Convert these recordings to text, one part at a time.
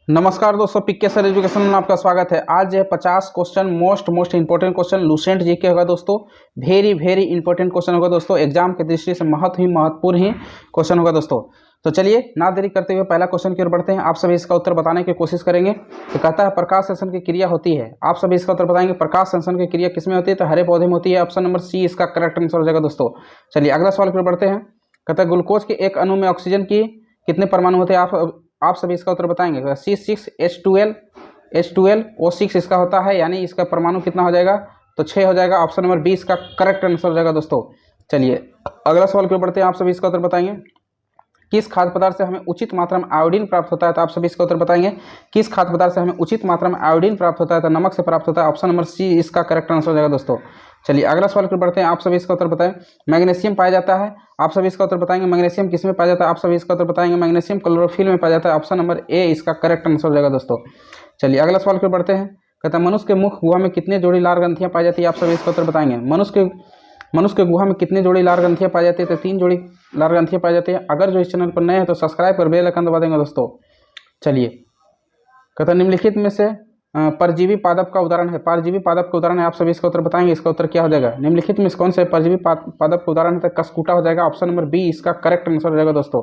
नमस्कार दोस्तों, पिक्के sir education में आपका स्वागत है। आज है 50 question most important question Lucent G K होगा दोस्तों। वेरी इंपॉर्टेंट क्वेश्चन होगा दोस्तों, एग्जाम की दृष्टि से महत्वपूर्ण ही क्वेश्चन होगा दोस्तों। तो चलिए ना देरी करते हुए पहला क्वेश्चन की ओर बढ़ते हैं। आप सभी इसका उत्तर बताने की कोशिश करेंगे। तो कहता है प्रकाश संश्लेषण की क्रिया होती है। आप सभी इसका उत्तर बताएंगे प्रकाश संश्लेषण की क्रिया किसमें होती है? तो हरे पौधे में होती है। ऑप्शन नंबर सी इसका करेक्ट आंसर हो जाएगा दोस्तों। चलिए अगला सवाल की ओर बढ़ते हैं। कहता है ग्लूकोज के एक अणु में ऑक्सीजन की कितने परमाणु होते हैं? आप सभी इसका उत्तर बताएंगे। C6H12O6 इसका होता है, यानी इसका परमाणु कितना हो जाएगा? तो 6 हो जाएगा। ऑप्शन नंबर बी इसका करेक्ट आंसर हो जाएगा दोस्तों। चलिए अगला सवाल की ओर बढ़ते हैं। आप सभी इसका उत्तर बताएंगे किस खाद्य पदार्थ से हमें उचित मात्रा में आयोडीन प्राप्त होता है? तो आप सभी इसका उत्तर बताएंगे किस खाद्य पदार्थ से हमें उचित मात्रा में आयोडीन प्राप्त होता है? तो नमक से प्राप्त होता है। ऑप्शन नंबर सी इसका करेक्ट आंसर हो जाएगा दोस्तों। चलिए अगला सवाल की ओर बढ़ते हैं। आप सभी इसका उत्तर बताएं। मैग्नीशियम पाया जाता है। आप सभी इसका उत्तर बताएंगे मैग्नीशियम किस में पाया जाता है? आप सभी इसका उत्तर बताएंगे मैग्नीशियम क्लोरोफिल में पाया जाता है। ऑप्शन नंबर ए इसका करेक्ट आंसर हो जाएगा दोस्तों। चलिए अगला सवाल की ओर बढ़ते हैं। कहता है मनुष्य के मुख गुहा में कितने जोड़ी लाल ग्रंथियां पाई जाती है? आप सभी इसका उत्तर बताएंगे मनुष्य के गुहा में कितने जोड़ी लाल ग्रंथियां पाई जाती है? तो 3 जोड़ी लाल ग्रंथियां पाई जाती है। अगर जो इस चैनल पर नए हैं तो सब्सक्राइब कर बेल आइकन दबा देंगे दोस्तों। चलिए कहता है निम्नलिखित में से परजीवी पादप का उदाहरण है। परजीवी पादप का उदाहरण है। आप सभी इसका उत्तर बताएंगे। इसका उत्तर क्या हो जाएगा? निम्नलिखित में कौन से परजीवी पादप का उदाहरण है? तो कसकूटा हो जाएगा। ऑप्शन नंबर बी इसका करेक्ट आंसर हो जाएगा दोस्तों।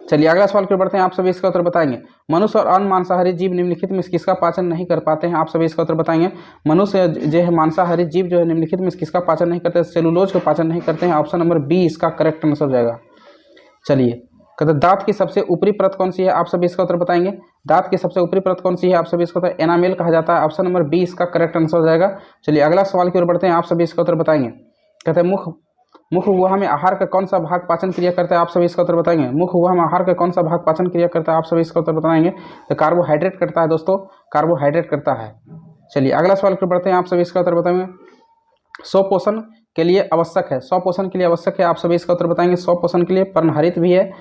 चलिए अगला सवाल की ओर बढ़ते हैं। आप सभी इसका उत्तर बताएंगे मनुष्य और अन्य मांसाहारी जीव निम्नलिखित में किसका पाचन नहीं कर पाते हैं? आप सभी इसका उत्तर बताएंगे मनुष्य जो है मांसाहारी जीव जो है निम्नलिखित में किसका पाचन नहीं करते? सेलुलोज को पाचन नहीं करते हैं। ऑप्शन नंबर बी इसका करेक्ट आंसर हो जाएगा। चलिए कहते दांत की सबसे ऊपरी परत कौन सी है? आप सभी इसका उत्तर बताएंगे दांत की सबसे ऊपरी परत कौन सी है? आप सभी इसका उत्तर एनामेल कहा जाता है। ऑप्शन नंबर बी इसका करेक्ट आंसर हो जाएगा। चलिए अगला सवाल की ओर बढ़ते हैं। आप सभी इसका उत्तर बताएंगे। कहते हैं मुख गुहा में आहार का कौन सा भाग पाचन क्रिया करता है? आप सभी इसका उत्तर बताएंगे मुख गुहा में आहार का कौन सा भाग पाचन क्रिया करता है? आप सभी इसका उत्तर बताएंगे। तो कार्बोहाइड्रेट करता है दोस्तों, कार्बोहाइड्रेट करता है। चलिए अगला सवाल की ओर बढ़ते हैं। आप सभी इसका उत्तर बताएंगे स्वपोषण के लिए आवश्यक है। स्वपोषण के लिए आवश्यक है। आप सभी इसका उत्तर बताएंगे स्वपोषण के लिए पर्णहरित भी है,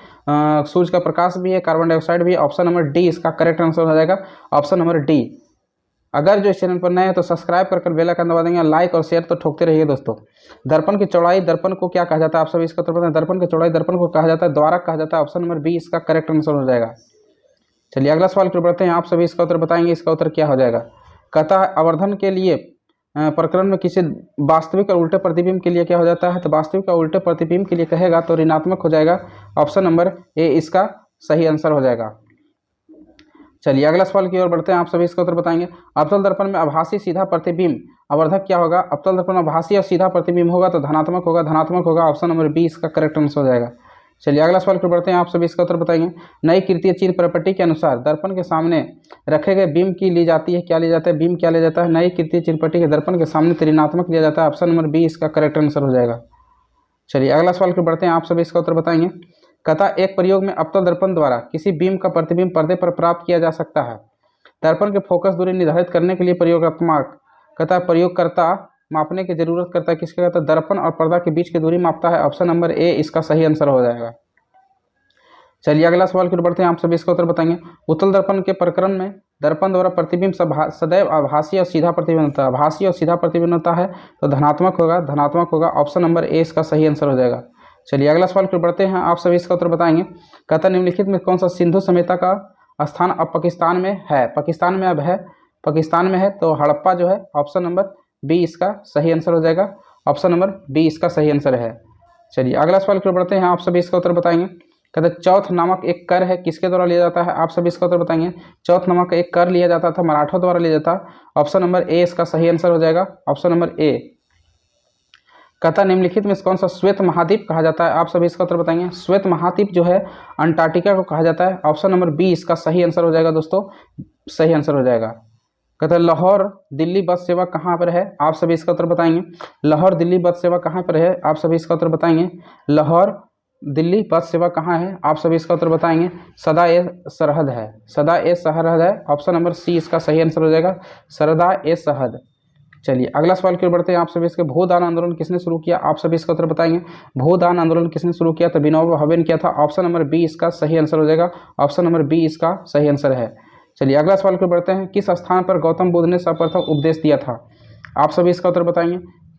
सूर्य का प्रकाश भी है, कार्बन डाइऑक्साइड भी है। ऑप्शन नंबर डी इसका करेक्ट आंसर हो जाएगा। Option number D. अगर जो इस चैनल पर नए हैं तो सब्सक्राइब कर बेल आइकन दबा देंगे। लाइक और शेयर तो ठोकते रहिए दोस्तों। दर्पण की चौड़ाई दर्पण को क्या कहा जाता है? आप सभी इसका उत्तर बताएं। दर्पण की चौड़ाई दर्पण को कहा जाता है द्वारक कहा जाता है। ऑप्शन नंबर बी इसका करेक्ट आंसर हो जाएगा। चलिए अगला सवाल की ओर बढ़ते हैं। आप सभी इसका उत्तर बताएंगे। इसका उत्तर क्या हो जाएगा? कहता है आवर्धन के लिए प्रकरण में किसी वास्तविक और उल्टे प्रतिबिंब के लिए क्या हो जाता है? तो वास्तविक और उल्टे प्रतिबिंब के लिए कहेगा तो ऋणात्मक हो जाएगा। ऑप्शन नंबर ए इसका सही आंसर हो जाएगा। चलिए अगला सवाल की ओर बढ़ते हैं। आप सभी इसका उत्तर बताएंगे अवतल दर्पण में आभासी सीधा प्रतिबिंब अवर्धक क्या होगा? अवतल दर्पण में आभासी और सीधा प्रतिबिंब होगा तो धनात्मक होगा। ऑप्शन नंबर बी इसका करेक्ट आंसर हो जाएगा। चलिए अगला सवाल की ओर बढ़ते हैं। आप सभी इसका उत्तर बताएंगे नई कृतीय चिन्ह प्रॉपर्टी के अनुसार दर्पण के सामने रखे गए बीम की ली जाती है क्या ली जाता है? बीम क्या लिया जाता है? नई कृतीय चिन्ह पट्टी के दर्पण के सामने ऋणात्मक लिया जाता है। ऑप्शन नंबर बी इसका करेक्ट आंसर हो जाएगा। चलिए अगला सवाल की बढ़ते हैं। आप सभी इसका उत्तर बताएंगे कहता एक प्रयोग में अवतल दर्पण द्वारा किसी बीम का प्रतिबिंब पर्दे पर प्राप्त किया जा सकता है। दर्पण के फोकस दूरी निर्धारित करने के लिए प्रयोगात्मक कहता प्रयोगकर्ता मापने की जरूरत करता है किसके? कहता है दर्पण और पर्दा के बीच की दूरी मापता है। ऑप्शन नंबर ए इसका सही आंसर हो जाएगा। चलिए अगला सवाल की ओर बढ़ते हैं। आप सभी इसका उत्तर बताएंगे उत्तल दर्पण के प्रकरण में दर्पण द्वारा प्रतिबिंब सदैव आभासी और सीधा प्रतिबिंब होता है। आभासी और सीधा प्रतिबिंब होता है तो धनात्मक होगा। ऑप्शन नंबर ए इसका सही आंसर हो जाएगा। चलिए अगला सवाल की ओर बढ़ते हैं। आप सभी इसका उत्तर बताएंगे कहता निम्नलिखित में कौन सा सिंधु सभ्यता का स्थान अब पाकिस्तान में है? पाकिस्तान में है तो हड़प्पा जो है। ऑप्शन नंबर बी इसका सही आंसर हो जाएगा। ऑप्शन नंबर बी इसका सही आंसर है। चलिए अगला सवाल की ओर बढ़ते हैं। आप सभी इसका उत्तर बताएंगे कहते चौथ नामक एक कर है किसके द्वारा लिया जाता है? आप सभी इसका उत्तर बताएंगे चौथ नामक एक कर लिया जाता था मराठों द्वारा लिया जाता। ऑप्शन नंबर ए इसका सही आंसर हो जाएगा। Option number A. कहता निम्नलिखित में कौन सा श्वेत महाद्वीप कहा जाता है? आप सभी इसका उत्तर बताएंगे श्वेत महाद्वीप जो है अंटार्कटिका को कहा जाता है। ऑप्शन नंबर बी इसका सही आंसर हो जाएगा दोस्तों, सही आंसर हो जाएगा। कहता है लाहौर दिल्ली बस सेवा कहाँ पर है? आप सभी इसका उत्तर बताएंगे लाहौर दिल्ली बस सेवा कहाँ पर है? आप सभी इसका उत्तर बताएंगे लाहौर दिल्ली बस सेवा कहाँ है? आप सभी इसका उत्तर बताएंगे सदा ए सरहद है। सदा ए सरहद है। ऑप्शन नंबर सी इसका सही आंसर हो जाएगा, सदा ए सरहद। चलिए अगला सवाल की ओर बढ़ते हैं। आप सभी इसके भूदान आंदोलन किसने शुरू किया? आप सभी इसका उत्तर बताएंगे भूदान आंदोलन किसने शुरू किया? तो विनोबा भावे ने किया था। ऑप्शन नंबर बी इसका सही आंसर हो जाएगा। ऑप्शन नंबर बी इसका सही आंसर है। चलिए अगला सवाल की ओर बढ़ते हैं। किस स्थान पर गौतम बुद्ध ने सर्वप्रथम उपदेश दिया था? आप सभी इसका उत्तर बताएंगे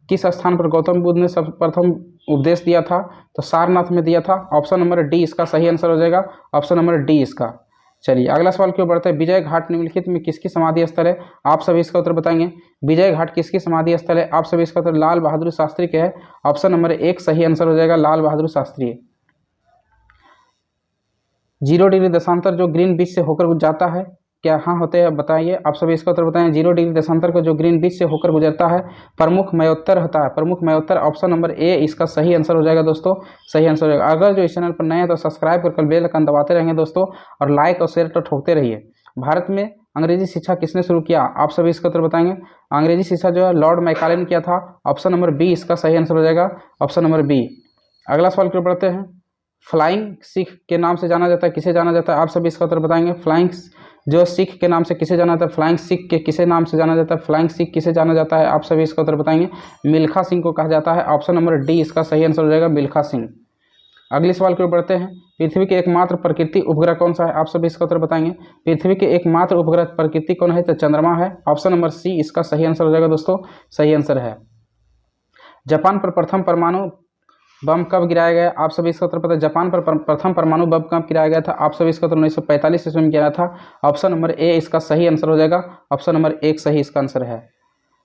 किस स्थान पर गौतम बुद्ध ने सर्वप्रथम उपदेश दिया था? तो सारनाथ में दिया था। ऑप्शन नंबर डी इसका सही आंसर हो जाएगा। ऑप्शन नंबर डी इसका। चलिए अगला सवाल क्यों बढ़ते हैं। विजय घाट निम्नलिखित में किसकी समाधि स्थल है, आप सभी इसका उत्तर बताएंगे। विजय घाट किसकी समाधि स्थल है, आप सभी इसका उत्तर लाल बहादुर शास्त्री के है। ऑप्शन नंबर 1 सही आंसर हो जाएगा, लाल बहादुर शास्त्री। 0 डिग्री देशांतर जो ग्रीन बीच से होकर जाता है, क्या हाँ होते हैं बताइए, आप सभी इसका उत्तर बताएं। 0 डिग्री देशांतर को जो ग्रीन बीच से होकर गुजरता है प्रमुख मयोत्तर होता है, प्रमुख मयोत्तर। ऑप्शन नंबर ए इसका सही आंसर हो जाएगा दोस्तों, सही आंसर हो जाएगा। अगर जो इस चैनल पर नए हैं तो सब्सक्राइब कर बेल आइकन दबाते रहेंगे दोस्तों, और लाइक और शेयर तो ठोकते रहिए। भारत में अंग्रेजी शिक्षा किसने शुरू किया, आप सभी इसका उत्तर बताएंगे। अंग्रेजी शिक्षा जो है लॉर्ड मैकाले ने किया था। ऑप्शन नंबर बी इसका सही आंसर हो जाएगा, ऑप्शन नंबर बी। अगला सवाल क्यों पढ़ते हैं। फ्लाइंग सिख के नाम से जाना जाता है, किसे जाना जाता है, आप सभी इसका उत्तर बताएंगे। फ्लाइंग जो सिख के नाम से किसे जाना जाता है, फ्लाइंग सिख के किसे नाम से जाना जाता है, फ्लाइंग सिख किसे जाना जाता है, आप सभी इसका उत्तर बताएंगे। मिल्खा सिंह को कहा जाता है। ऑप्शन नंबर डी इसका सही आंसर हो जाएगा, मिल्खा सिंह। अगले सवाल की ओर बढ़ते हैं। पृथ्वी के एकमात्र प्रकृति उपग्रह कौन सा है, आप सभी इसका उत्तर बताएंगे। पृथ्वी के एकमात्र उपग्रह प्रकृति कौन है, तो चंद्रमा है। ऑप्शन नंबर सी इसका सही आंसर हो जाएगा दोस्तों, सही आंसर है। जापान पर प्रथम परमाणु बम कब गिराया गया, आप सभी इसका उत्तर पता है। जापान पर प्रथम परमाणु बम कब गिराया गया था, आप सभी इसका उत्तर 1945 ईस्वी में गिराया था। ऑप्शन नंबर ए इसका सही आंसर हो जाएगा, ऑप्शन नंबर 1 सही इसका आंसर है।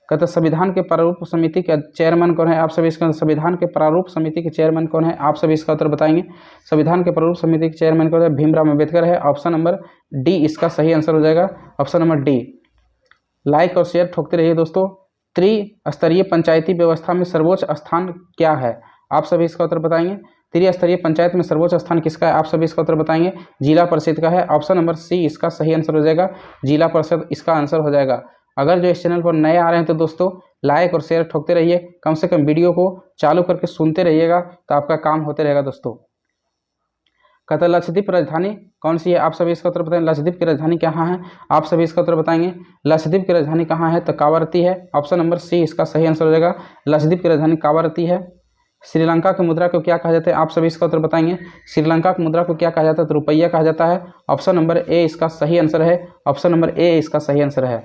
कहते हैं संविधान के प्रारूप समिति के चेयरमैन कौन है, आप सभी इसका संविधान के प्रारूप समिति के चेयरमैन कौन है, आप सभी इसका उत्तर बताएंगे। संविधान के प्रारूप समिति के चेयरमैन कौन है, भीमराव अम्बेडकर है। ऑप्शन नंबर डी इसका सही आंसर हो जाएगा, ऑप्शन नंबर डी। लाइक और शेयर ठोकते रहिए दोस्तों। त्रिस्तरीय पंचायती व्यवस्था में सर्वोच्च स्थान क्या है, आप सभी इसका उत्तर बताएंगे। त्रिस्तरीय पंचायत में सर्वोच्च स्थान किसका है, आप सभी इसका उत्तर बताएंगे। जिला परिषद का है। ऑप्शन नंबर सी इसका सही आंसर हो जाएगा, जिला परिषद इसका आंसर हो जाएगा। अगर जो इस चैनल पर नए आ रहे हैं तो दोस्तों लाइक और शेयर ठोकते रहिए, कम से कम वीडियो को चालू करके सुनते रहिएगा तो आपका काम होते रहेगा दोस्तों। कहता है लक्षद्वीप राजधानी कौन सी है, आप सभी इसका उत्तर बताएं। लक्षद्वीप की राजधानी कहाँ है, आप सभी इसका उत्तर बताएंगे। लक्षद्वीप की राजधानी कहाँ है, तो कावारती है। ऑप्शन नंबर सी इसका सही आंसर हो जाएगा, लक्षद्वीप की राजधानी कावारती है। श्रीलंका की मुद्रा को क्या कहा जाता है, आप सभी इसका उत्तर बताएंगे। श्रीलंका की मुद्रा को क्या कहा जाता है, तो रुपया कहा जाता है। ऑप्शन नंबर ए इसका सही आंसर है, ऑप्शन नंबर ए इसका सही आंसर है।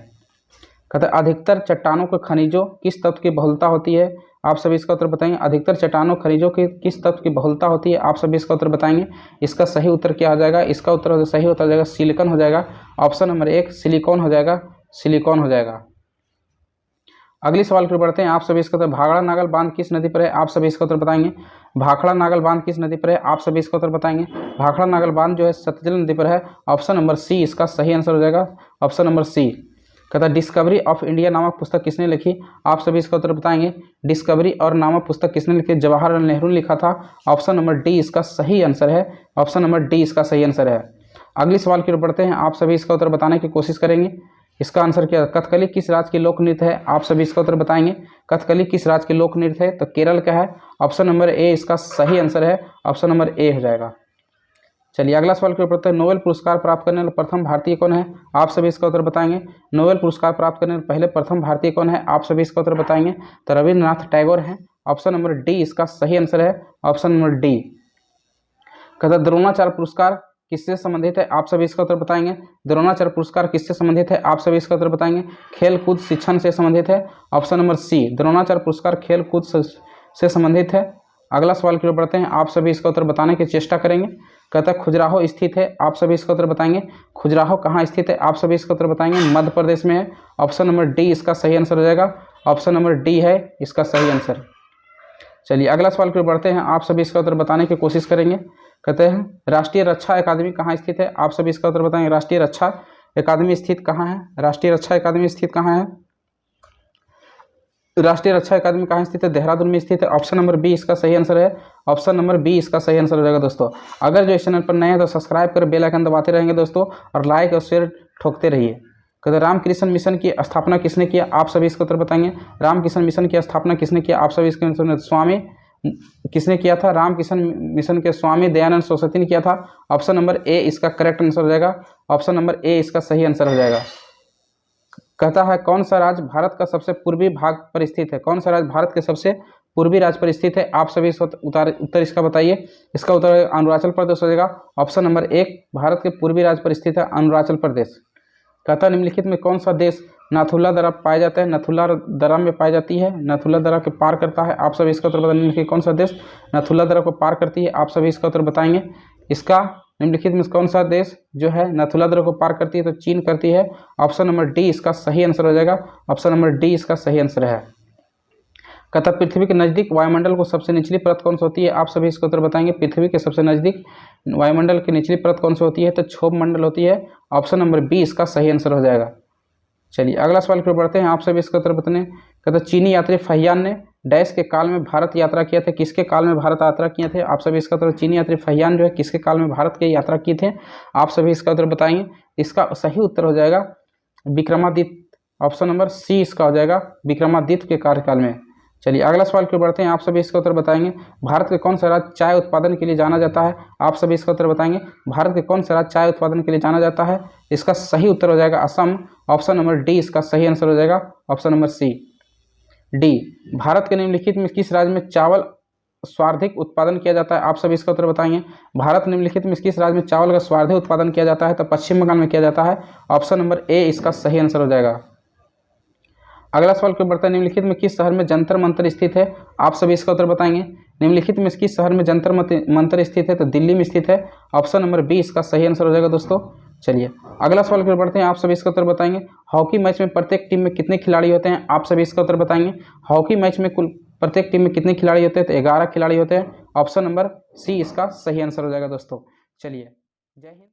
कहते हैं अधिकतर चट्टानों के खनिजों किस तत्व की बहुलता होती है, आप सभी इसका उत्तर बताएंगे। अधिकतर चट्टानों खनिजों की किस तत्व की बहुलता होती है, आप सभी इसका उत्तर बताएंगे। इसका सही उत्तर क्या हो जाएगा, इसका उत्तर सही उत्तर हो जाएगा सिलिकॉन हो जाएगा। ऑप्शन नंबर 1 सिलिकॉन हो जाएगा, सिलिकॉन हो जाएगा। अगली सवाल की ओर बढ़ते हैं। आप सभी इसका उत्तर भाखड़ा नागल बांध किस नदी पर है, आप सभी इसका उत्तर बताएंगे। भाखड़ा नागल बांध किस नदी पर है, आप सभी इसका उत्तर बताएंगे। भाखड़ा नागल बांध जो है सतलज नदी पर है। ऑप्शन नंबर सी इसका सही आंसर हो जाएगा, ऑप्शन नंबर सी। कहता है डिस्कवरी ऑफ इंडिया नामक पुस्तक किसने लिखी, आप सभी इसका उत्तर बताएंगे। डिस्कवरी और नामक पुस्तक किसने लिखी, जवाहरलाल नेहरू ने लिखा था। ऑप्शन नंबर डी इसका सही आंसर है, ऑप्शन नंबर डी इसका सही आंसर है। अगली सवाल की ओर बढ़ते हैं। आप सभी इसका उत्तर बताने की कोशिश करेंगे। इसका आंसर क्या है, कथकली किस राज्य की लोक नृत्य है, आप सभी इसका उत्तर बताएंगे। कथकली किस राज्य की लोक नृत्य है, तो केरल का है। ऑप्शन नंबर ए इसका सही आंसर है, ऑप्शन नंबर ए हो जाएगा। चलिए अगला सवाल के ऊपर नोबेल पुरस्कार प्राप्त करने वाले प्रथम भारतीय कौन है, आप सभी इसका उत्तर बताएंगे। नोबेल पुरस्कार प्राप्त करने वाले पहले प्रथम भारतीय कौन है, आप सभी इसका उत्तर बताएंगे। तो रविन्द्रनाथ टैगोर हैं। ऑप्शन नंबर डी इसका सही आंसर है, ऑप्शन नंबर डी। कहता द्रोणाचार्य पुरस्कार किससे संबंधित है, आप सभी इसका उत्तर बताएंगे। द्रोणाचार्य पुरस्कार किससे संबंधित है, आप सभी इसका उत्तर बताएंगे। खेल कूद शिक्षण से संबंधित है। ऑप्शन नंबर सी द्रोणाचार्य पुरस्कार खेल कूद से संबंधित है। अगला सवाल की ओर बढ़ते हैं। आप सभी इसका उत्तर बताने की चेष्टा करेंगे। कहता है खजुराहो स्थित है, आप सभी इसका उत्तर बताएंगे। खजुराहो कहाँ स्थित है, आप सभी इसका उत्तर बताएंगे। मध्य प्रदेश में है। ऑप्शन नंबर डी इसका सही आंसर हो जाएगा, ऑप्शन नंबर डी है इसका सही आंसर। चलिए अगला सवाल की ओर बढ़ते हैं। आप सभी इसका उत्तर बताने की कोशिश करेंगे। कहते हैं राष्ट्रीय रक्षा अकादमी कहाँ स्थित है, आप सभी इसका उत्तर बताएंगे। राष्ट्रीय रक्षा अकादमी स्थित कहाँ है, राष्ट्रीय रक्षा अकादमी स्थित कहाँ है, राष्ट्रीय रक्षा अकादमी कहाँ स्थित है, देहरादून में स्थित है। ऑप्शन नंबर बी इसका सही आंसर है, ऑप्शन नंबर बी इसका सही आंसर हो जाएगा दोस्तों। अगर जो इस चैनल पर नए हैं तो सब्सक्राइब कर बेल आइकन दबाते रहेंगे दोस्तों, और लाइक और शेयर ठोकते रहिए। कहते रामकृष्ण मिशन की स्थापना किसने किया, आप सभी इसका उत्तर बताएंगे। रामकृष्ण मिशन की स्थापना किसने किया, आप सभी इसके उत्तर स्वामी किसने किया था, रामकृष्ण मिशन के स्वामी दयानंद सरस्वती ने किया था। ऑप्शन नंबर ए इसका करेक्ट आंसर हो जाएगा, ऑप्शन नंबर ए इसका सही आंसर हो जाएगा। कहता है कौन सा राज्य भारत का सबसे पूर्वी भाग पर स्थित है, कौन सा राज्य भारत के सबसे पूर्वी राज्य पर स्थित है, आप सभी उत्तर इसका बताइए। इसका उत्तर अरुणाचल प्रदेश हो जाएगा। ऑप्शन नंबर 1 भारत के पूर्वी राज्य पर स्थित है अरुणाचल प्रदेश। कहता निम्नलिखित में कौन सा देश नाथुला दर्रा पाया जाता है, नाथुला दर्रा में पाई जाती है, नाथुला दर्रा के पार करता है, आप सभी इसका उत्तर बताएंगे। निम्नलिखित कौन सा देश नाथुला दर्रा को पार करती है, आप सभी इसका उत्तर बताएंगे। इसका निम्नलिखित में कौन सा देश जो है नाथुला दर्रे को पार करती है? तो चीन करती है। ऑप्शन नंबर डी इसका सही आंसर हो जाएगा। ऑप्शन नंबर डी इसका सही आंसर है। कहता पृथ्वी के नज़दीक वायुमंडल को सबसे निचली परत कौन सी होती है? आप सभी इसका उत्तर बताएंगे। पृथ्वी के सबसे नज़दीक वायुमंडल की निचली परत कौन सी होती है? तो क्षोभ मंडल होती है। ऑप्शन नंबर बी इसका सही आंसर हो जाएगा। चलिए अगला सवाल की ओर बढ़ते हैं। आप सभी इसका उत्तर बताने। कहते चीनी यात्री फहियान ने डैश के काल में भारत यात्रा किया थे? किसके काल में भारत यात्रा किए थे? आप सभी इसका उत्तर। चीनी यात्री फहियान जो है किसके काल में भारत की यात्रा किए थे? आप सभी इसका उत्तर बताएंगे। इसका सही उत्तर हो जाएगा विक्रमादित्य। ऑप्शन नंबर सी इसका हो जाएगा, विक्रमादित्य के कार्यकाल में। चलिए अगला सवाल की ओर बढ़ते हैं। आप सभी इसका उत्तर बताएंगे। भारत के कौन सा राज्य चाय उत्पादन के लिए जाना जाता है? आप सभी इसका उत्तर बताएंगे। भारत के कौन सा राज्य चाय उत्पादन के लिए जाना जाता है? इसका सही उत्तर हो जाएगा असम। ऑप्शन नंबर डी इसका सही आंसर हो जाएगा। Option number C D. Bharat के निम्नलिखित में किस राज्य में चावल सर्वाधिक उत्पादन किया जाता है? आप सभी इसका उत्तर बताएंगे। भारत निम्नलिखित में किस राज्य में चावल का सर्वाधिक उत्पादन किया जाता है? तो पश्चिम बंगाल में किया जाता है। ऑप्शन नंबर ए इसका सही आंसर हो जाएगा। अगला सवाल क्यों बढ़ता है। निम्नलिखित में किस शहर में जंतर मंतर स्थित है? आप सभी इसका उत्तर बताएंगे। निम्नलिखित में किस शहर में जंतर मंतर स्थित है? तो दिल्ली में स्थित है। ऑप्शन नंबर बी इसका सही आंसर हो जाएगा दोस्तों। चलिए अगला सवाल क्यों बढ़ते हैं। आप सभी इसका उत्तर बताएंगे। हॉकी मैच में प्रत्येक टीम में कितने खिलाड़ी होते हैं? आप सभी इसका उत्तर बताएंगे। हॉकी मैच में कुल प्रत्येक टीम में कितने खिलाड़ी होते हैं? तो 11 खिलाड़ी होते हैं। ऑप्शन नंबर सी इसका सही आंसर हो जाएगा दोस्तों। चलिए जय हिंद।